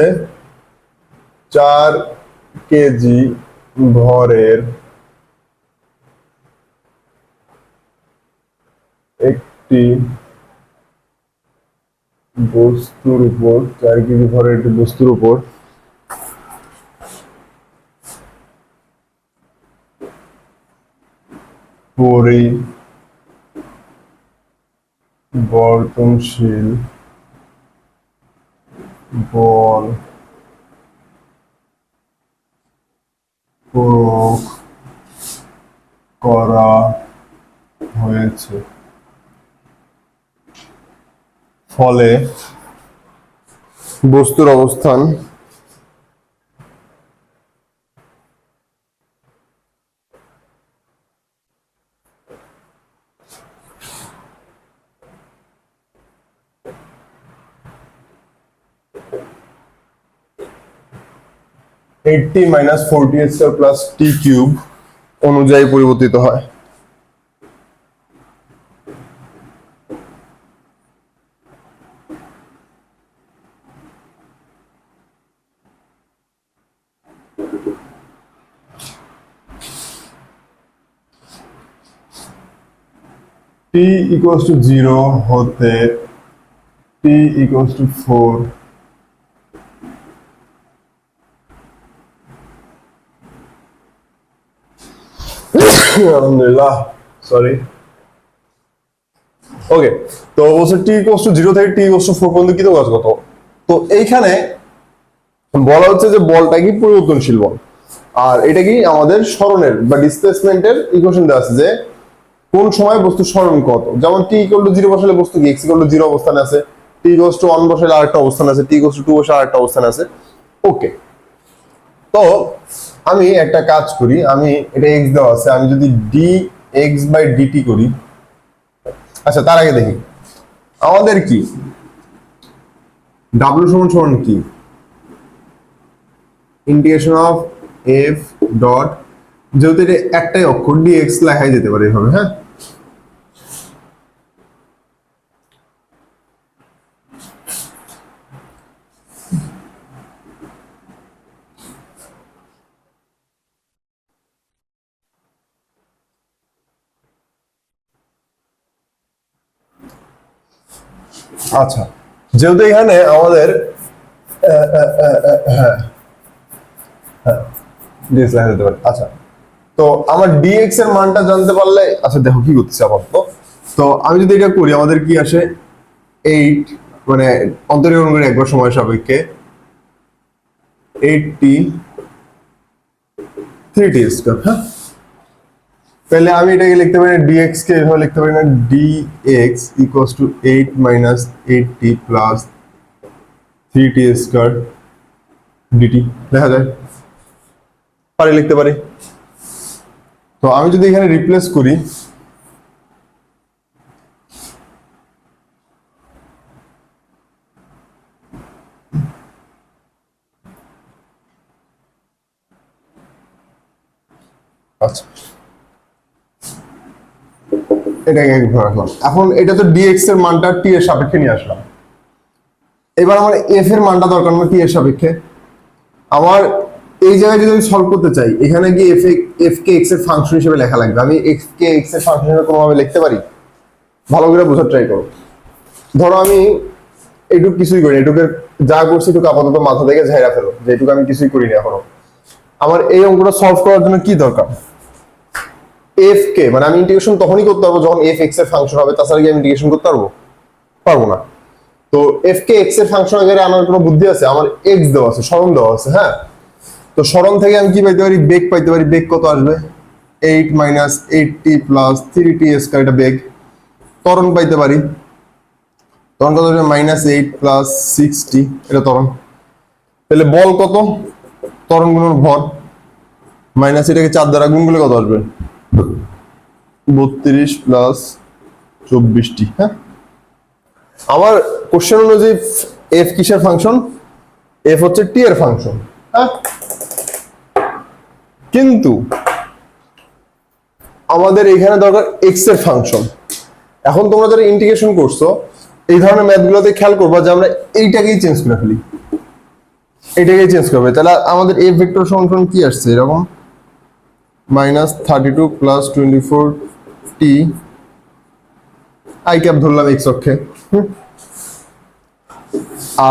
4 কেজি ভরের একটি বস্তুর উপর, 4 কেজি ভরের একটি বস্তুর উপর পরিবর্তনশীল বল প্রয়োগ করা হয়েছে, ফলে বস্তুর অবস্থান এইটটি -40 প্লাস টি কিউব অনুযায়ী পরিবর্তিত হয়। t equals to 0 হতে t equals to 4 আলহামদুলিল্লাহ, সরি। ওকে, তো বলছে t = 0 থেকে t = 4 পর্যন্ত কি কাজ কত। তো এইখানে বলা হচ্ছে যে বলটা কি পরিবর্তনশীল বল, আর এটা কি আমাদের সরণের বা ডিসপ্লেসমেন্টের ইকুয়েশন দেওয়া আছে যে কোন সময় বস্তু সরণ কত। যেমন t = 0 বসালে বস্তু কি x = 0 অবস্থানে আছে, t = 1 বসালে আরেকটা অবস্থান আছে, t = 2 বসালে আরেকটা অবস্থান আছে। ওকে, তো আমি একটা কাজ করি, আমি এটা x দেওয়া আছে, আমি যদি dx/dt করি। আচ্ছা, তার আগে দেখি আমাদের কি w সমান কি, ইন্টিগ্রেশন অফ f ডট, যেহেতু এটা একটাই অক্ষর dx লেখাই যেতে পারে এভাবে। হ্যাঁ, আচ্ছা, যেহেতু এখানে আমাদের dx লেখা যেতে পারে। আচ্ছা, তো আমার dx এর মানটা জানতে পারলে, আচ্ছা দেখো কি করতেছে আপাতত। তো আমি যদি এটা করি, আমাদের কি আসে 8, মানে অন্তরীকরণ করে একবার সময় সাপেক্ষে 8t 3t²। হ্যাঁ, তাহলে আমি এটাকে লিখতে পারি dx কে এভাবে লিখতে পারি না, dx = 8 - 8t + 3t² dt লেখা যায়, পারি, লিখতে পারি। তো আমি যদি এখানে রিপ্লেস করি, আচ্ছা এটাকে একবার রাখলাম। এখন এটা তো dx এর মানটা t এর সাপেক্ষে নিয়ে আসলাম। এবার আমার f এর মানটা দরকার না t এর সাপেক্ষে। আমার এই জায়গায় যদি আমি সলভ করতে চাই, এখানে কি f কে x এর ফাংশন হিসেবে লেখা লাগবে। আমি x কে x এর ফাংশন হিসেবে কোনোভাবে লিখতে পারি? ভালো করে বোঝার ট্রাই করো। ধরো আমি এইটুকু কিছুই করি, এটুকের যা করছি এটুকু আপাতত মাথা থেকে ঝাইরা ফেলো, যে এটুকু আমি কিছুই করিনি এখনো। আমার এই অঙ্কটা সলভ করার জন্য কি দরকার? f কে, মানে আমি ইন্টিগ্রেশন তখনই করতে পারবো যখন f x এর ফাংশন হবে, তাছাড়া কি আমি ইন্টিগ্রেশন করতে পারবো? পারবো না। তো f কে x এর ফাংশন আকারে আনার কোনো বুদ্ধি আছে? আমার x দেওয়া আছে, সরণ দেওয়া আছে। হ্যাঁ, তো সরণ থেকে আমি কি পাইতে পারি? বেগ পাইতে পারি। বেগ কত আসবে? 8 - 8t + 3t², এটা বেগ। ত্বরণ পাইতে পারি, ত্বরণ কত আসবে? -8 + 6t, এটা ত্বরণ। তাহলে বল কত? ত্বরণ গুণন ভর, মাইনাস এটাকে 4 দ্বারা গুণ করলে কত আসবে? 32 + 24t। হ্যাঁ, আমার কোশ্চেন অনুযায়ী f কিসের ফাংশন? f হচ্ছে t এর ফাংশন। হ্যাঁ, কিন্তু আমাদের এখানে দরকার x এর ফাংশন। এখন তোমরা যারা ইন্টিগ্রেশন করছো, এই ধরনের ম্যাথগুলোতে খেয়াল করবা যে আমরা এইটাকেই চেঞ্জ করে ফেলি, এইটাকেই চেঞ্জ করবে। তাহলে আমাদের f ভেক্টর সমান কি আসছে? এরকম -32 + 24t i ক্যাপ ধরলাম x অক্ষে।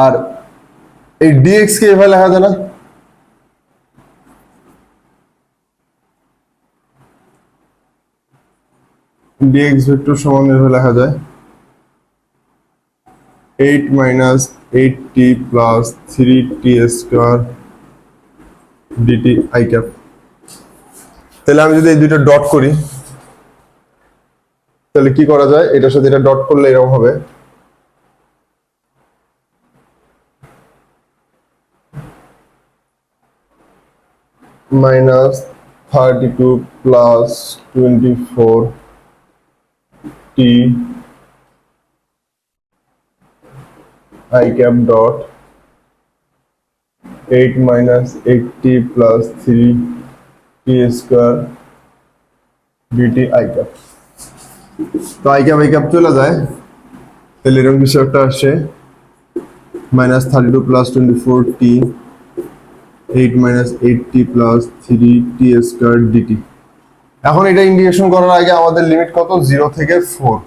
আর এই dx কে এভাবে লেখা যায় না? dx ভেক্টর সমান এভাবে লেখা যায় 8 - 8t + 3t² dt i cap. তাহলে আমি যদি এই দুটো ডট করি, তাহলে কি করা যায়? এটার সাথে এটা ডট করলে এরকম হবে -32 + 24t i cap dot 8 - 8t + 3t² dt i cap. তো i ক্যাপ চলে যায়, তাহলে এরকম কিছু একটা আসে -32 + 24t 8 - 8t + 3t² dt। এখন এটা ইন্টিগ্রেশন করার আগে আমাদের লিমিট কত? 0 থেকে 4।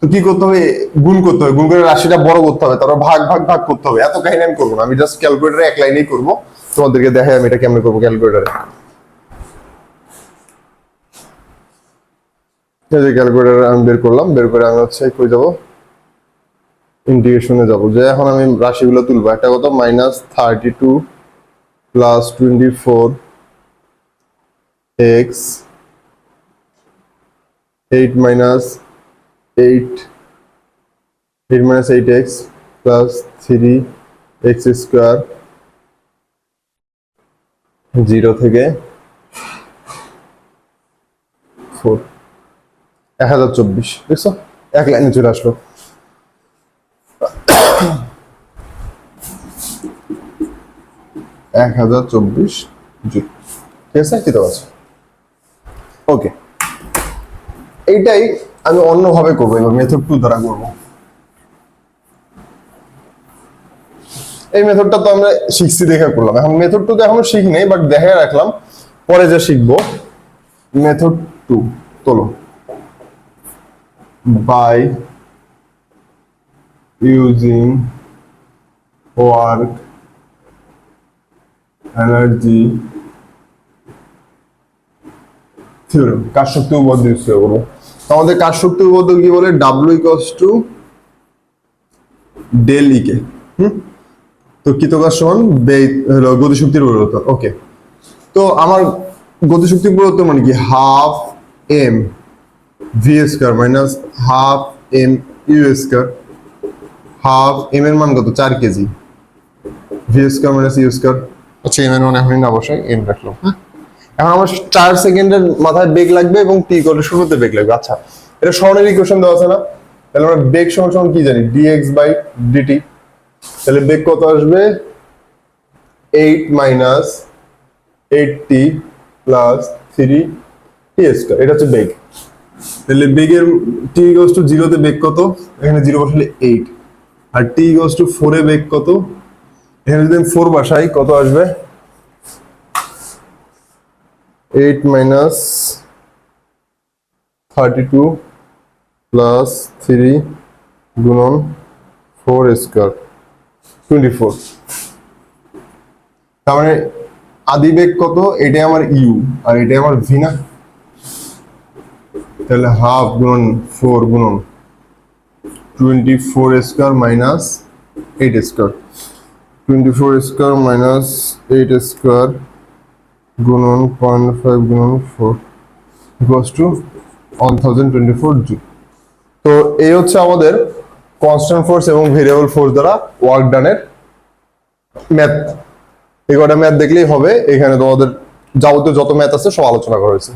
তো কি করতে হবে? গুণ করতে হবে, গুণ করে রাশিটা বড় করতে হবে, তারপর ভাগ ভাগ ভাগ করতে হবে। এত কাহিনী আমি করবো না, আমি জাস্ট ক্যালকুলেটরে এক লাইনেই করবো, তোমাদেরকে দেখাই আমি এটা কেমনে করবো ক্যালকুলেটরে। এই যে ক্যালকুলেটর আমি বের করলাম, বের করে আমি হচ্ছে কই যাব, ইন্টিগ্রেশনে যাব। যে এখন আমি রাশিগুলো তুলবো। একটা কত, -32 + 24 x 8 8x plus 3x square 0 থেকে 4 1024। দেখছো, এক লাইনে চলে আসলো। এক 1024 জুল। ঠিক আছে, কি তো আছে। ওকে, এইটাই আমি অন্যভাবে করবো, এবার মেথড 2 দ্বারা করবো। এই মেথডটা তো আমরা শিখছি দেখে করলাম, এখন মেথড 2 তো এখনো শিখি নাই, বাট দেখে রাখলাম, পরে যে শিখবো। মেথড 2 চলো, by using work energy theorem, কাজ শক্তি উপপাদ্য ইউজ করে করবো। আমাদের কাজ শক্তি উপপাদ্য কি বলে, W = ডেল ই কে। তো কৃতকাজ সমান হলো গতিশক্তির পরিবর্তন। ওকে, তো আমার গতিশক্তির পরিবর্তন মানে কি, half M V square minus half M U square. Half M এর মান কত, 4 kg, V square minus U square. আচ্ছা, এম এর মান এখনই না বসাই, এম রাখলাম। হ্যাঁ, এখন আমার 4 সেকেন্ডের মাথায় বেগ লাগবে এবং টি করে শুরুতে বেগ লাগবে। আচ্ছা, এটা সরণের ইকুয়েশন দেওয়া আছে না, তাহলে আমরা বেগ সমান সমান কি জানি, dx/dt। তাহলে বেগ কত আসবে, 8 - 8t + 3t স্কয়ার। এটা হচ্ছে বেগ। তাহলে বেগের t = 0 তে বেগ কত, এখানে 0 বসালে 8, আর t = 4 এ বেগ কত, এখানে যদি আমি 4 বসাই কত আসবে, 8 - 32 + 3 গুণন 4 স্কয়ার 24। তার মানে আদি বেগ কত, এটাই আমার ইউ আর এটাই আমার ভি না। তাহলে হাফ গুণন 4 গুণন 24 square minus 8 square, 24 square minus 8 square গুণন 0.5 গুণন 4 = 1024 জুল। তো এই হচ্ছে আমাদের কনস্ট্যান্ট ফোর্স এবং ভেরিয়েবল ফোর্স দ্বারা ওয়ার্ক ডানের ম্যাথ। এই কটা ম্যাথ দেখলেই হবে, এখানে তোমাদের যাবতীয় যত ম্যাথ আছে সব আলোচনা করা হয়েছে।